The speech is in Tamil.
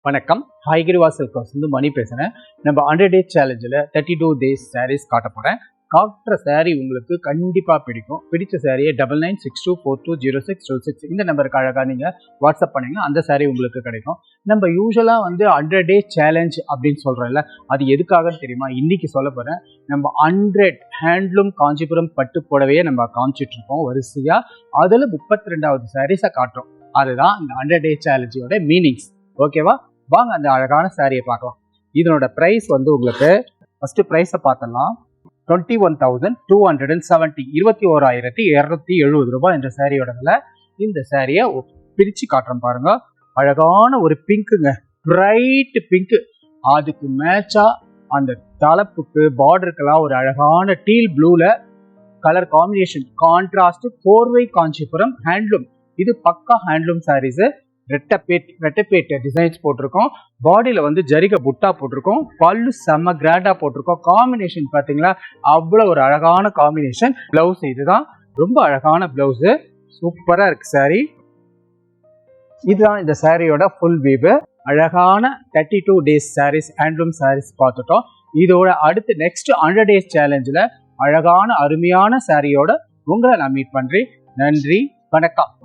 வணக்கம். ஹைகிரிவா சில்க்ஸ் வந்து மணி பேசுகிறேன். நம்ம 100 டேஸ் சேலஞ்சில் 32 டேஸ் சாரீஸ் காட்ட போகிறேன். காட்டுற சாரீ உங்களுக்கு கண்டிப்பாக பிடிக்கும். பிடிச்ச சாரியை 9962420626 இந்த நம்பருக்கு அழகாக நீங்கள் வாட்ஸ்அப் பண்ணிங்க, அந்த சாரீ உங்களுக்கு கிடைக்கும். நம்ம யூஸ்வலாக வந்து 100 டேஸ் சேலஞ்ச் அப்படின்னு சொல்கிறோம்ல, அது எதுக்காகன்னு தெரியுமா? இன்றைக்கி சொல்ல போகிறேன். நம்ம 100 ஹேண்ட்லூம் காஞ்சிபுரம் பட்டு புடவையை நம்ம காமிச்சிட்ருக்கோம் வரிசையாக. அதில் 32வது சாரீஸை காட்டுறோம். அதுதான் இந்த 100 டேஸ் சேலஞ்சோட மீனிங்ஸ். ஓகேவா? வாங்க அந்த அழகான சாரியை பார்க்கலாம். இதனோட ப்ரைஸ் வந்து உங்களுக்கு ஃபஸ்ட்டு ப்ரைஸை பார்த்துடலாம். 21,270 21,270 ரூபாய் இந்த சாரியோட விலை. இந்த சாரியை பிரித்து காட்டுறோம் பாருங்க. அழகான ஒரு பிங்க்குங்க, பிரைட் பிங்க்கு. அதுக்கு மேட்சா அந்த தலைப்புக்கு பார்டருக்கெல்லாம் ஒரு அழகான டீல் ப்ளூல கலர் காம்பினேஷன் கான்ட்ராஸ்ட். கோர்வை காஞ்சிபுரம் ஹேண்ட்லூம். இது பக்கா ஹேண்ட்லூம் சாரீஸு. ரெட்டப்பேட் டிசைன்ஸ் போட்டிருக்கோம். பாடியில் வந்து ஜரிகை புட்டா போட்டிருக்கோம். பல்லு செம்ம கிராண்டா போட்டிருக்கோம். காம்பினேஷன் பார்த்தீங்களா, அவ்வளோ ஒரு அழகான காம்பினேஷன். பிளவுஸ் இதுதான், ரொம்ப அழகான பிளவுஸு, சூப்பராக இருக்கு சாரீ. இதுதான் இந்த சாரியோட ஃபுல் வீவு. அழகான 32 டேஸ் சாரீஸ், ஹேண்ட்லூம் சாரீஸ் பார்த்துட்டோம். இதோட அடுத்து நெக்ஸ்ட் 100 டேஸ் சேலஞ்சில் அழகான அருமையான சாரியோட உங்களை நான் மீட் பண்ணுறேன். நன்றி, வணக்கம்.